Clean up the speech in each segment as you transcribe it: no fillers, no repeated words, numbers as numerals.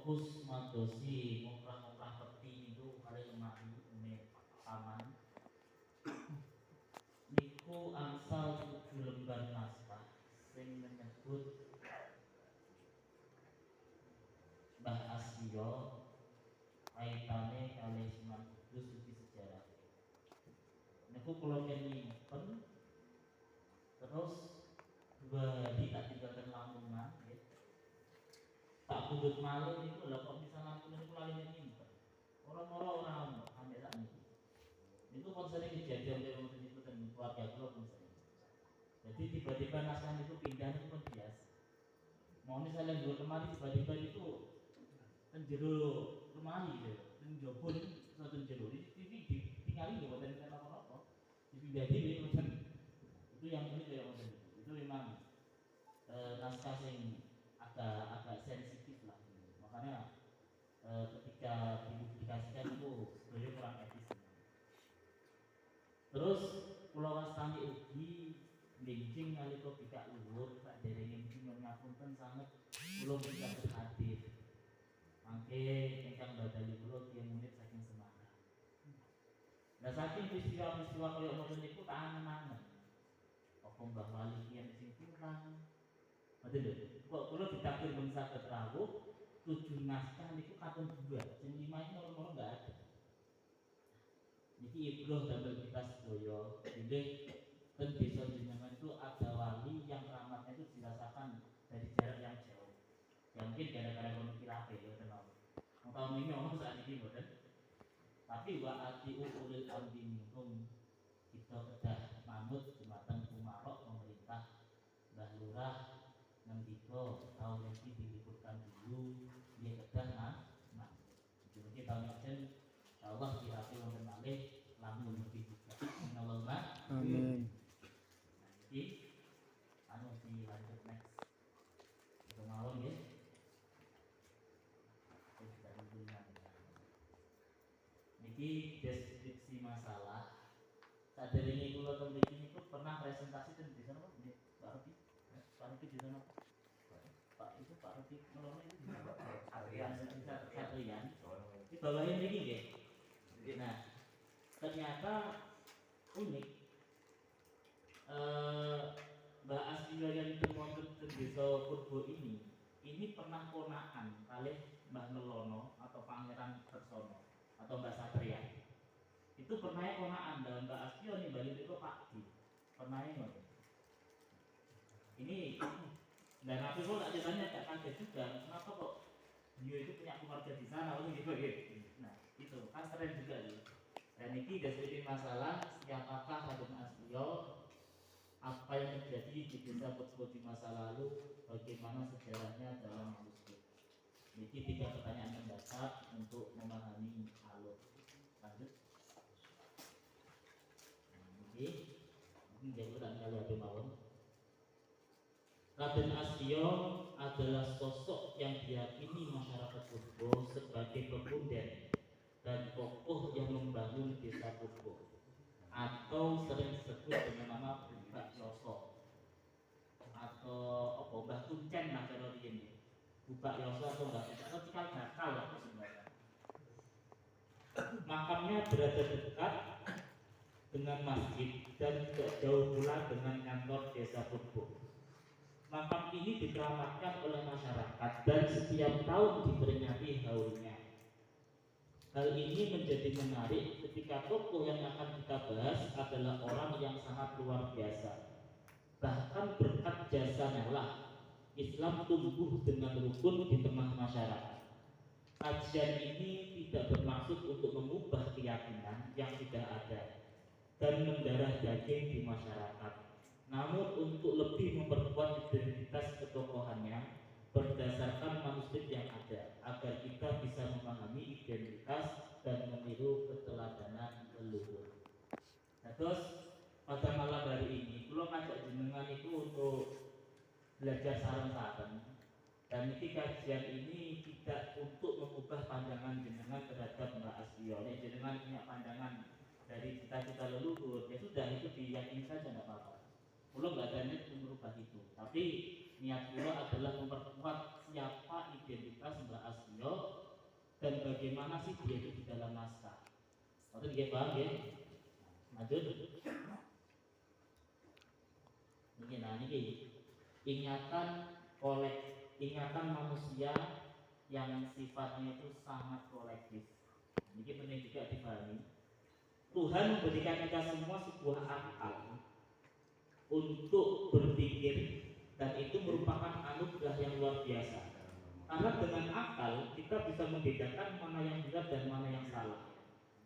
fokus madosi ngokrang-ngokrang peti itu kali lemari ini paman niku angsal 7 lembar naskah sing menyebut Mbah Asio kaitane kali Sunan Kudus ugi sejarah. Niku kula nyimpen terus 2 hari tak tinggalkan Lamongan ya. Tak kudut malih niku lha kok bisa Lamongan niku lali nyimpen. Orang-orang ambek sak niku. Itu pun sering kejadian kaya ngoten niku ten keluarga kula pun sering. Jadi tiba-tiba naskah itu pindah itu pun biasa. Mau nih saya lihat lemari tiba-tiba itu penjero lemari gitu, penjobol satu penjero ini ditinggali loh, dan kita apa-apa dipindah di macam itu yang ini kayak macam itu memang naskah yang agak sensitif lah, makanya ketika dipublikasikan itu sebenarnya kurang etis. Terus Pulau Wastani ugi linking nalika bikak luhur tak derenge nyuwun ngapunten sanget kula mboten hadir. Mangke ingkang badali kula tiyang menit saking Semarang. Lah saking peristiwa-peristiwa kaya ngoten niku tak angen-angen. Apa Mbah Wali kiyen sing kurang. Mboten lho. Kok kula ditakdir men saged rawuh 7 naskah niku katon 2, sing 5 iki loro-loro enggak ada. Niki ibroh damel kita sedaya. Inggih ten desa jenengan itu ada wali yang rahmatnya itu dirasakan dari jarak yang jauh. Ya mungkin gara-gara kono kirape ya tenan. Wong taun ini ngomong saat ini boten. Tapi wa atiu ulil amri minkum kita kedah manut jumatan kumarok pemerintah Mbah Lurah ngendika tahun ini diliburkan dulu dia kedah Jadi tahun ini insyaallah kirape wonten malih lamun lebih juga. Allahumma Amin. Jadi anu dilanjut next. Kemawon nggih. Niki deskripsi masalah. Saderenge kula teng mriki niku pernah presentasi teng desa napa nggih, Pak Rudi? Pak Rudi di sana. Pak itu Pak Rudi melono itu di Satrian. Di bawahnya mriki nggih. Nah, ternyata unik. Mbak Asio yang ditemukan di desa Purbo ini pernah ponakan kali Mbah Melono atau Pangeran Kersono atau Mbak Satria. Itu pernah ponakan dan Mbak Asio nih balik itu Pak Di pernah ngoten. Ini dan aku kok tak ditanya tak kaget juga kenapa kok dia itu punya keluarga di sana gitu. Nah itu kan keren juga nih. Dan ini deskripsi masalah siapakah Raden Asio, apa yang terjadi di desa Purbo di masa lalu, bagaimana sejarahnya dalam manuskrip. Jadi 3 pertanyaan mendasar untuk memahami alur. Lanjut. Oke, mungkin saya tak kalau ada mawon. Raden Asio adalah sosok yang diyakini masyarakat Purbo sebagai pekunder dan tokoh yang membangun desa Purbo atau sering disebut dengan nama Mbak Yoso atau apa Mbah Kuncen lah kalau ini Mbak Yoso atau Mbak Kuncen atau cikal bakal lah sebenarnya. Makamnya berada dekat dengan masjid dan tidak jauh pula dengan kantor desa Purbo. Makam ini dikeramatkan oleh masyarakat dan setiap tahun diperingati haulnya. Hal ini menjadi menarik ketika tokoh yang akan kita bahas adalah orang yang sangat luar biasa. Bahkan berkat jasanya lah Islam tumbuh dengan rukun di tengah masyarakat. Kajian ini tidak bermaksud untuk mengubah keyakinan yang sudah ada dan mendarah daging di masyarakat, namun untuk lebih memperkuat identitas ketokohannya berdasarkan manuskrip yang ada agar kita bisa memahami identitas dan meniru keteladanan leluhur. Terus pada malam hari ini kula ngajak jenengan itu untuk belajar sareng-sareng, dan ini kajian ini tidak untuk mengubah pandangan jenengan terhadap Mbak Asio. Jenengan punya pandangan dari cita-cita leluhur, ya sudah itu diyakini saja tidak apa-apa. Kula nggak ada niat untuk merubah itu, tapi niat kula adalah memperkuat siapa identitas Mbak Asio masih dia itu di dalam naskah. Maksudnya dia paham ya? Lanjut. Ini ingatan manusia yang sifatnya itu sangat kolektif. Ini penting juga dipahami. Tuhan memberikan kita semua sebuah akal untuk berpikir, dan itu merupakan anugerah yang luar biasa. Karena dengan akal kita bisa membedakan mana yang benar dan mana yang salah.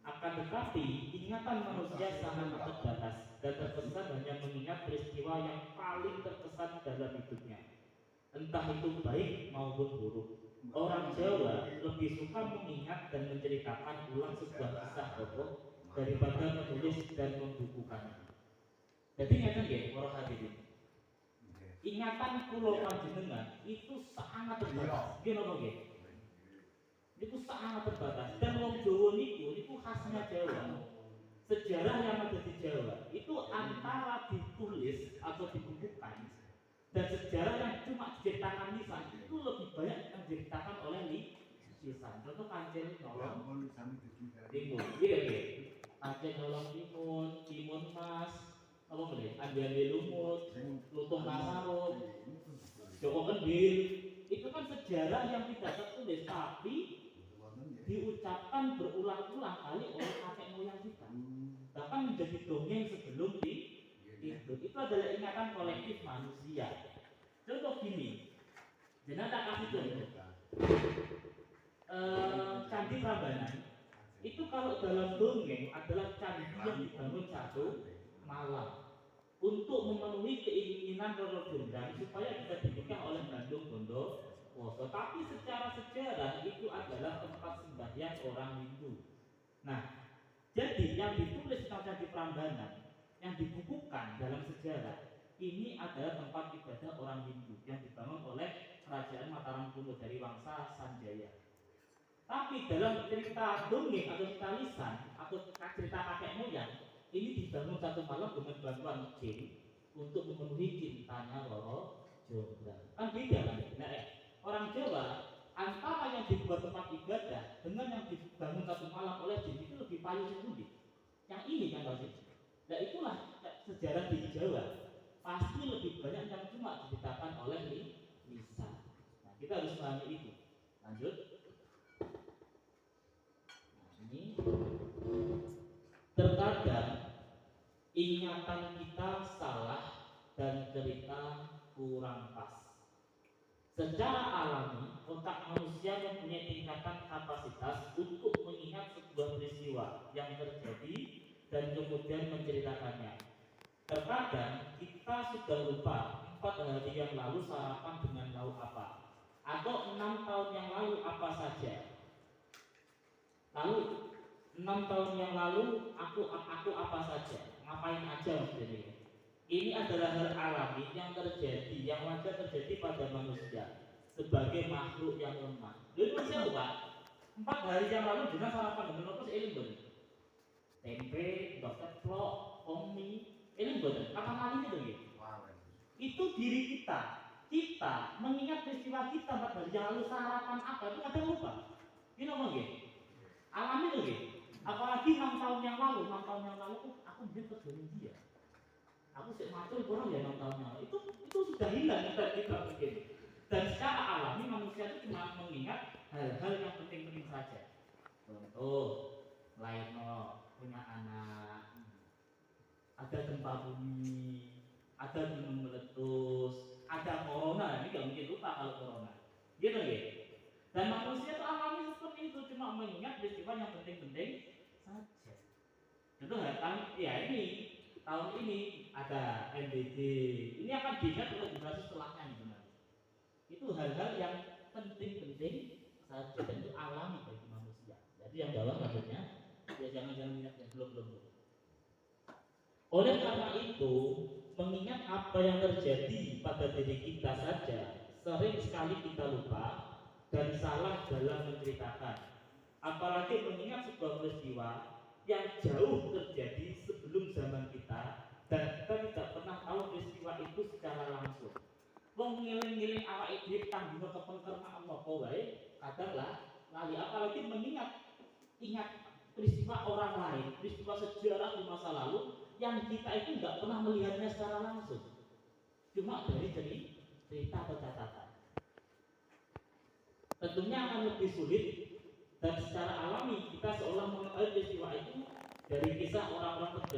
Akan tetapi ingatan manusia sangat terbatas dan terkesan hanya mengingat peristiwa yang paling terkesan dalam hidupnya, entah itu baik maupun buruk. Orang Jawa lebih suka mengingat dan menceritakan ulang sebuah kisah tokoh daripada menulis dan membukukannya. Jadi ingatkan ya, para hadirin, ingatan kula panjenengan itu sangat terbatas. Nggih napa nggih? Itu sangat terbatas. Dan wong Jawa niku khasnya Jawa. Sejarah yang ada di Jawa itu antara ditulis atau dibukukan dan sejarah yang cuma diceritakan lisan itu lebih banyak yang diceritakan oleh lisan. Contoh Kancil Nolong Timun, iya nggih. Kancil Nolong Timun Mas, apa boleh? Andane Lumut, Lutung Nasarut, Joko Kendil. Itu kan sejarah yang tidak tertulis tapi diucapkan berulang-ulang kali oleh kakek moyang kita. Bahkan menjadi dongeng sebelum itu adalah ingatan kolektif manusia. Contoh gini, jangan tak kasih contoh. Candi Prambanan itu kalau dalam dongeng adalah candi yang dibangun satu malam untuk memenuhi keinginan Roro Jonggrang supaya bisa dinikah oleh Bandung Bondowoso. Tapi secara sejarah itu adalah tempat sembahyang orang Hindu. Nah, jadi yang ditulis tentang Candi Prambanan, yang dibukukan dalam sejarah, ini adalah tempat ibadah orang Hindu yang dibangun oleh Kerajaan Mataram kuno dari Wangsa Sanjaya. Tapi dalam cerita dongeng atau cerita lisan atau cerita kakek moyang, ini dibangun satu malam dengan bantuan jin untuk memenuhi cintanya Roro Jonggrang. Kan beda kan? Nah, orang Jawa antara yang dibuat tempat ibadah dengan yang dibangun satu malam oleh jin itu lebih payu sendiri. Yang ini kan pasti. Nah itulah sejarah di Jawa. Pasti lebih banyak yang cuma diceritakan oleh lisan. Nah kita harus pahami itu. Lanjut. Nah, ini terkadang ingatan kita salah dan cerita kurang pas. Secara alami, otak manusia mempunyai tingkatan kapasitas untuk mengingat sebuah peristiwa yang terjadi dan kemudian menceritakannya. Terkadang kita sudah lupa 4 hari yang lalu sarapan dengan lauk apa, atau 6 tahun yang lalu apa saja. Lalu 6 tahun yang lalu aku apa saja, ngapain aja maksudnya. Ini adalah hal alami yang terjadi, yang wajar terjadi pada manusia sebagai makhluk yang lemah. Lalu manusia lupa 4 hari yang lalu dengan sarapan dengan apa sih ini tempe, dokter plok, mie, ini betul. Kapan kali itu gitu? Itu diri kita mengingat peristiwa kita 4 hari yang lalu sarapan apa itu kadang lupa. Ini ngomong gitu. Alami tuh gitu. Apalagi 6 tahun yang lalu aku mungkin terjadi dia. Aku sih matur kurang ya 6 tahun yang lalu. Itu sudah hilang kita mungkin. Dan secara alami manusia itu cuma mengingat hal-hal yang penting-penting saja. Contoh, lainnya punya anak, ada gempa bumi, ada gunung meletus, ada corona. Ini nggak mungkin lupa kalau corona. Gitu ya. Dan manusia itu alami seperti itu, cuma mengingat peristiwa yang penting-penting saja. Contoh ya ini tahun ini ada MBG, ini akan diingat oleh generasi setelahnya nih benar. Itu hal-hal yang penting-penting saja dan itu alami bagi manusia. Jadi yang bawah maksudnya, ya jangan ingat yang belum. Oleh karena itu, mengingat apa yang terjadi pada diri kita saja, sering sekali kita lupa dan salah dalam menceritakan. Apalagi mengingat sebuah peristiwa yang jauh terjadi sebelum zaman kita dan kita tidak pernah tahu peristiwa itu secara langsung. Wong ngiling-ngiling awake dhewe kang dina kepengker Allah apa wae, kadanglah lali apalagi mengingat ingat peristiwa orang lain, peristiwa sejarah di masa lalu yang kita itu nggak pernah melihatnya secara langsung, cuma dari cerita atau catatan. Tentunya akan lebih sulit dan secara alami kita seolah mengetahui peristiwa itu dari kisah orang-orang terjadi.